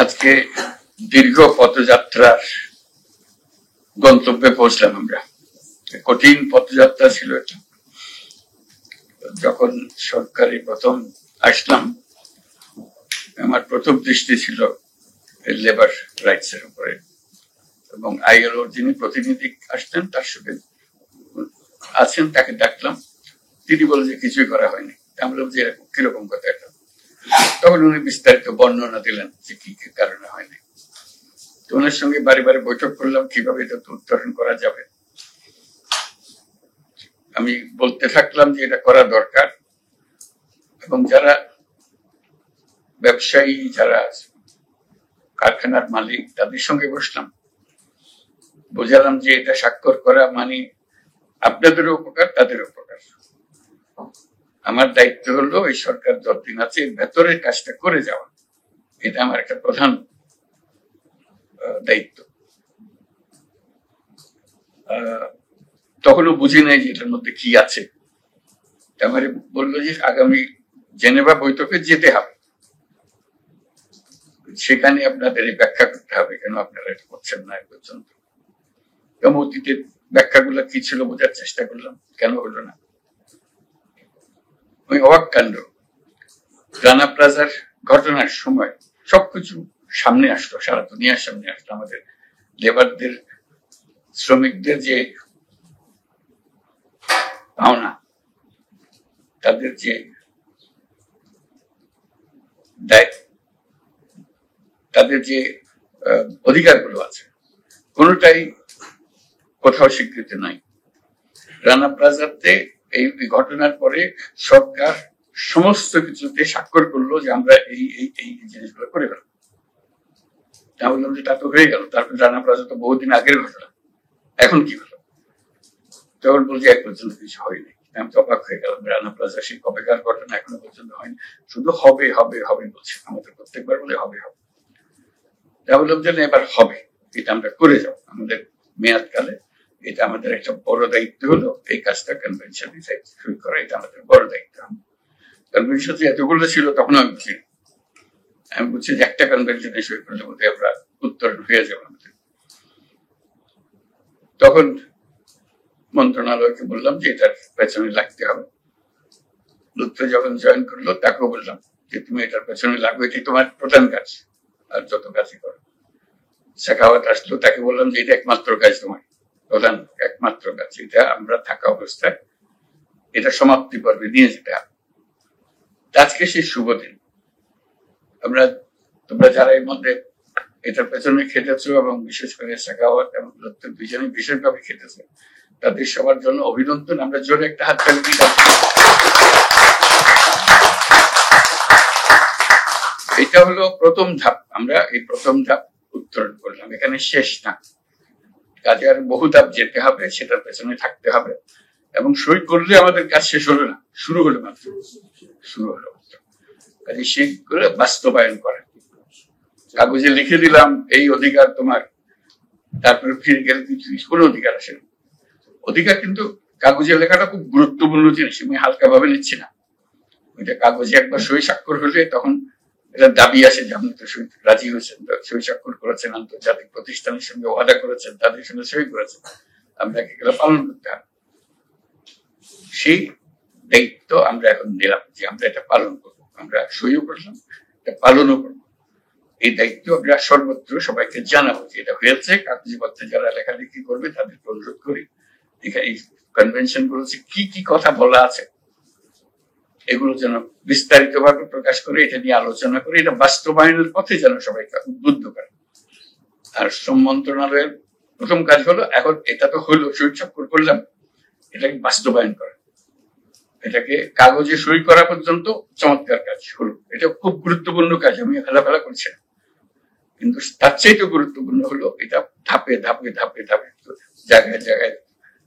আজকে দীর্ঘ পথযাত্রার গন্তব্যে পৌঁছলাম আমরা। কঠিন পথযাত্রা ছিল এটা। যখন সরকারি প্রথম আসলাম, আমার প্রথম দৃষ্টি ছিল লেবার রাইটস এর উপরে, এবং আইএলওর যিনি প্রতিনিধি আসতেন তার সঙ্গে আছেন, তাকে ডাকলাম। তিনি বললেন যে কিছুই করা হয়নি। আমি বললাম যে এরকম কিরকম কথা এটা। তখন উনি বিস্তারিত বর্ণনা দিলেন যে কি কি কারণে হয়নি। তো ওনার সঙ্গে বারে বারে বৈঠক করলাম কিভাবে এটা উত্তরণ করা যাবে। আমি বলতে থাকলাম যে এটা করা দরকার, এবং যারা ব্যবসায়ী, যারা কারখানার মালিক, তাদের সঙ্গে বসলাম, বোঝালাম যে এটা স্বাক্ষর করা মানে আপনাদেরও উপকার, তাদের উপকার। আমার দায়িত্ব হলো এই সরকার যতদিন আছে ভেতরের কাজটা করে যাওয়া, এটা আমার একটা প্রধান দায়িত্ব। তখনও বুঝি নাই যে এটার মধ্যে কি আছে। আমার বললো যে আগামী জেনেভা বৈঠকে যেতে হবে, সেখানে আপনাদের ব্যাখ্যা করতে হবে কেন আপনারা এটা করছেন না পর্যন্ত। অতীতের ব্যাখ্যাগুলো কি ছিল বোঝার চেষ্টা করলাম, কেন হলো না। ওই অবাক কাণ্ড, রানা প্লাজার ঘটনার সময় সবকিছু সামনে আসলো, সারা দুনিয়ার সামনে আসলো। আমাদের লেবারদের, শ্রমিকদের যে পাওনা, তাদের যে দায়, তাদের যে অধিকারগুলো আছে, কোনোটাই কোথাও স্বীকৃতি নাই। রানা প্লাজাতে এই ঘটনার পরে সরকার সমস্ত কিছুতে স্বাক্ষর করলো যে আমরা এই এই এই জিনিসগুলো করে গেলাম। তা বললাম যে তা তো হয়ে গেল, তারপর রানা প্লাজা তো বহুদিন আগের ঘটনা, এখন কি হলো? তখন বলছি এক পর্যন্ত কিছু হয়নি। আমি তো অবাক হয়ে গেলাম, রানা প্লাজা সেই কবেকার ঘটনা, এখনো পর্যন্ত হয়নি, শুধু হবে হবে হবে বলছে। আমাদের প্রত্যেকবার বলে হবে হবে। তা বললাম যে এবার হবে, এটা আমরা করে যাও আমাদের মেয়াদকালে। এটা আমাদের একটা বড় দায়িত্ব হলো, এই কাজটা কনভেনশন শুরু করা, এটা আমাদের বড় দায়িত্ব। কনভেনশন এতগুলো ছিল তখন আমি বুঝছি যে একটা কনভেনশনে সই করলে বোধ হয় আমরা উত্তরণ হয়ে যাবো আমাদের। তখন মন্ত্রণালয়কে বললাম যে এটার পেছনে লাগতে হবে। লুৎফে যখন জয়েন করলো তাকেও বললাম যে তুমি এটার পেছনে লাগো, এটাই তোমার প্রধান কাজ, আর যত কাজই করো। শেখাওয়াত আসলো, তাকে বললাম যে এটা একমাত্র কাজ, তোমার প্রধান একমাত্র কাজ, এটা আমরা থাকা অবস্থায় এটা সমাপ্তি পর্বে নিয়ে যেতে হবে। আজকে সেই শুভ দিন। তোমরা যারা এর মধ্যে এটার পেছনে খেটেছো, এবং বিশেষ করে শেখাওয়াত এবং লুৎফে দুইজনে বিশেষভাবে খেটেছে, তাদের সবার জন্য অভিনন্দন। আমরা জোরে একটা হাত তালি দিই। এটা হলো প্রথম ধাপ। আমরা এই প্রথম ধাপ উত্তরণ করলাম, এখানে শেষ না। কাজে আর বহু ধাপ যেতে হবে, সেটার পেছনে থাকতে হবে, এবং সই করলে আমাদের কাজ শেষ হলো না, শুরু হলো মাত্র, শুরু হলো মাত্র। কাজে সেগুলো বাস্তবায়ন করে। কাগজে লিখে দিলাম এই অধিকার তোমার, তারপরে ফিরে গেলে কোনো অধিকার আসে না। অধিকার কিন্তু কাগজে লেখাটা খুব গুরুত্বপূর্ণ জিনিস, আমি হালকা ভাবে নিচ্ছি না। ওইটা কাগজে একবার সই স্বাক্ষর হলে তখন এটা দাবি আসে যে আপনি তো রাজি হয়েছেন, সই স্বাক্ষর করেছেন, আন্তর্জাতিক প্রতিষ্ঠানের সঙ্গে ওয়াদা করেছেন, তাদের সঙ্গে সই করেছেন, আপনাকে এগুলো পালন করতে হবে। সেই দায়িত্ব আমরা এখন নিলাম যে আমরা এটা পালন করবো। আমরা সইও করলাম, এটা পালনও করবো। এই দায়িত্ব আমরা সর্বত্র সবাইকে জানাবো যে এটা হয়েছে। কাগজপত্রে যারা লেখালেখি করবে তাদেরকে অনুরোধ করি, এই কনভেনশন গুলোতে কি কি কথা বলা আছে এগুলো যেন বিস্তারিত ভাবে প্রকাশ করে, এটা নিয়ে আলোচনা করে, এটা বাস্তবায়নের পথে যেন সবাইকে উদ্বুদ্ধ করে। আর শ্রম মন্ত্রণালয়ের প্রথম কাজ হলো, এখন এটা তো হলো, সই স্বাক্ষর করলাম, এটাকে বাস্তবায়ন করা, এটাকে কাগজে সই করা পর্যন্ত চমৎকার কাজ হলো। এটা খুব গুরুত্বপূর্ণ কাজ, আমি ফেলাফেলা করছি না, কিন্তু তার চাইতে গুরুত্বপূর্ণ হলো এটা ধাপে ধাপে ধাপে ধাপে জায়গায় জায়গায়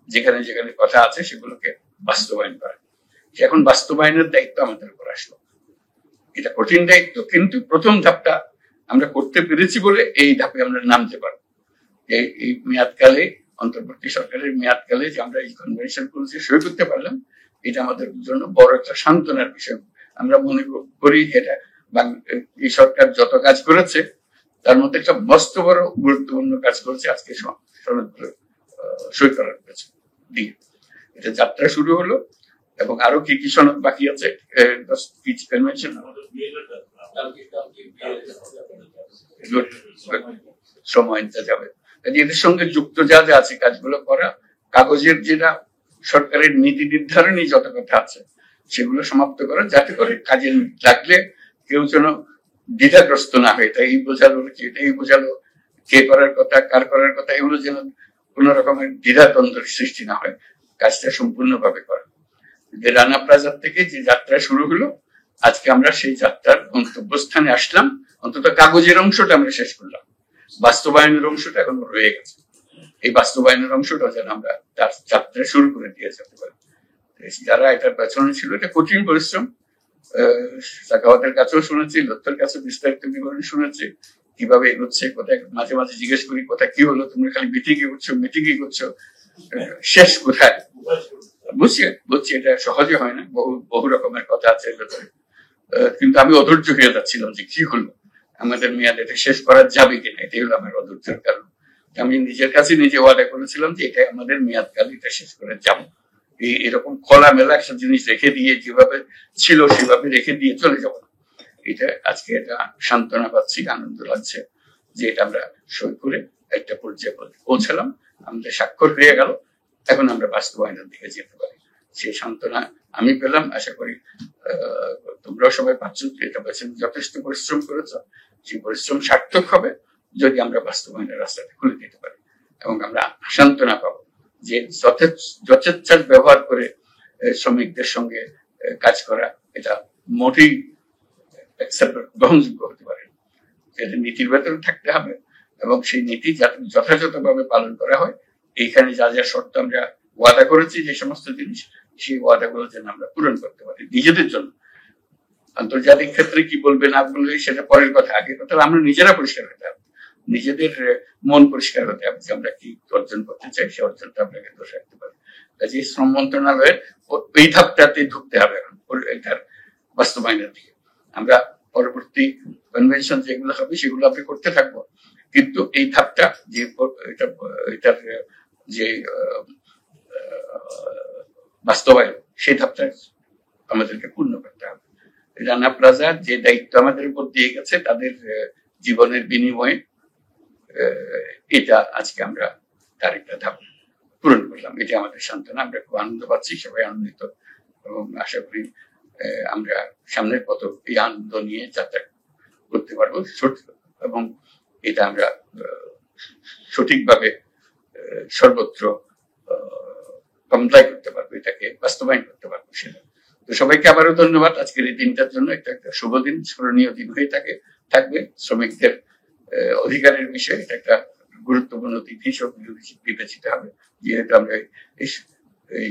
যেখানে যেখানে কথা আছে সেগুলোকে বাস্তবায়ন করা। এখন বাস্তবায়নের দায়িত্ব আমাদের উপর আসলো। এটা কঠিন দায়িত্ব, কিন্তু প্রথম ধাপটা আমরা করতে পেরেছি বলে এই ধাপে আমরা নামতে পারবো। এই মেয়াদকালে, অন্তর্বর্তী সরকারের মেয়াদকালে যে আমরা এই কনভেনশন গুলোতে সই করতে পারলাম, এটা আমাদের জন্য বড় একটা সান্ত্বনার বিষয়। আমরা মনে করি এটা এই সরকার যত কাজ করেছে তার মধ্যে একটা মস্ত বড় গুরুত্বপূর্ণ কাজ করেছে আজকে সনদগুলো সই করার দিয়ে। এটা যাত্রা শুরু হলো, এবং আরো কি কি সনদ বাকি আছে কনভেনশন সময় যাবে। এদের সঙ্গে যুক্ত যা যা আছে কাজগুলো করা, কাগজের যেটা সরকারের নীতি নির্ধারণী যত কথা আছে সেগুলো সমাপ্ত করা, যাতে করে কাজে লাগলে কেউ যেন দ্বিধাগ্রস্ত না হয়। তাই এই বোঝালো কি, এই বোঝালো কে করার কথা, কার করার কথা, এগুলো যেন কোন রকমের দ্বিধাদ্বন্দ্বের সৃষ্টি না হয়, কাজটা সম্পূর্ণভাবে করা। রানা প্লাজার থেকে যে যাত্রা শুরু হলো, আজকে আমরা সেই যাত্রার গন্তব্যস্থানে আসলাম। অন্তত কাগজের অংশটা আমরা শেষ করলাম, বাস্তবায়নের অংশটা এখন রয়ে গেছে। এই বাস্তবায়নের অংশটা যেন আমরা তার যাত্রা শুরু করে দিয়ে যেতে পারি। যারা এটার পেছনে ছিল, এটা কঠিন পরিশ্রম। সাখাওয়াতের কাছেও শুনেছি, লত্তর কাছে বিস্তারিত বিবরণ শুনেছি কিভাবে এগোচ্ছে। কোথায় মাঝে মাঝে জিজ্ঞেস করি কোথায় কি হলো, তোমরা খালি মিটিংই করছো, শেষ কোথায়? বুঝছি এটা সহজে হয় না, বহু রকমের কথা আছে ভেতরে। কিন্তু আমি অধৈর্য হয়ে যাচ্ছিলাম যে কি হলো, আমাদের মেয়াদ এটা শেষ করা যাবে কিনা, এটাই হলো আমার অধৈর্যের কারণ। আমি নিজের কাছে নিজে ওয়াদা করেছিলাম যে এটা আমাদের মেয়াদকাল, এটা শেষ করে যাবো। এরকম খোলামেলা একটা জিনিস রেখে দিয়ে যেভাবে ছিল সেভাবে রেখে দিয়ে চলে যাবো না। এটা আজকে এটা সান্ত্বনা পাচ্ছি, আনন্দ লাগছে যে এটা আমরা সই করে একটা পর্যায়ে পৌঁছালাম, আমাদের স্বাক্ষর হয়ে গেল, এখন আমরা বাস্তবায়নের দিকে যেতে পারি। সেই সান্ত্বনা আমি পেলাম, আশা করি তোমরাও সবাই পাচ্ছ। এটা পেছনে যথেষ্ট পরিশ্রম করেছ, সেই পরিশ্রম সার্থক হবে যদি আমরা বাস্তবায়নের রাস্তাটা খুলে দিতে পারি, এবং আমরা সান্ত্বনা পাবো যে যথেচ্ছার ব্যবহার করে শ্রমিকদের সঙ্গে কাজ করা এটা মোটেই গ্রহণযোগ্য হতে পারে। এটা নীতির ভেতরে থাকতে হবে, এবং সেই নীতি যাতে যথাযথভাবে পালন করা হয়। এইখানে যা যা শর্ত আমরা ওয়াদা করেছি, যে সমস্ত জিনিস, সেই ওয়াদাগুলো যেন আমরা পূরণ করতে পারি নিজেদের জন্য। আন্তর্জাতিক ক্ষেত্রে কি বলবে না বলবে সেটা পরের কথা, আগে কথা আমরা নিজেরা পরিষ্কার হতে হবে, নিজেদের মন পরিষ্কার হতে হবে যে আমরা কি অর্জন করতে চাই, সে অর্জনটা আমরা কিন্তু রাখতে পারি। কাজে শ্রম মন্ত্রণালয়ের এই ধাপটাতে ঢুকতে হবে এখন, এটার বাস্তবায়নের দিকে। আমরা পরবর্তী কনভেনশন যেগুলো হবে সেগুলো আমরা করতে থাকবো, কিন্তু এই ধাপটা যে এটার যে বাস্তবায়ন, সেই ধাপটা আমাদেরকে পূর্ণ করতে হবে। রানা প্লাজা যে দায়িত্ব আমাদের উপর দিয়ে গেছে, তাদের জীবনের বিনিময়ে এটা আজকে আমরা তার একটা ধাপ পূরণ করলাম। এটা আমাদের সান্ত্বনা, আমরা খুব আনন্দ পাচ্ছি, সবাই আনন্দিত, এবং আশা করি আমরা সামনের পথ এই আনন্দ নিয়ে যাত্রা করতে পারবো, এবং এটা আমরা সঠিকভাবে সর্বত্র কমপ্লাই করতে পারবো, এটাকে বাস্তবায়ন করতে পারবো সেটা। তো সবাইকে আবারও ধন্যবাদ। আজকের এই দিনটার জন্য একটা শুভ দিন, স্মরণীয় দিন হয়ে থাকবে। শ্রমিকদের অধিকারের বিষয়ে এটা একটা গুরুত্বপূর্ণ দিন হিসেবে বিবেচিত হবে, যেহেতু আমরা এই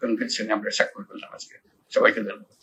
কনভেনশনে আমরা স্বাক্ষর করলাম আজকে। সবাইকে ধন্যবাদ।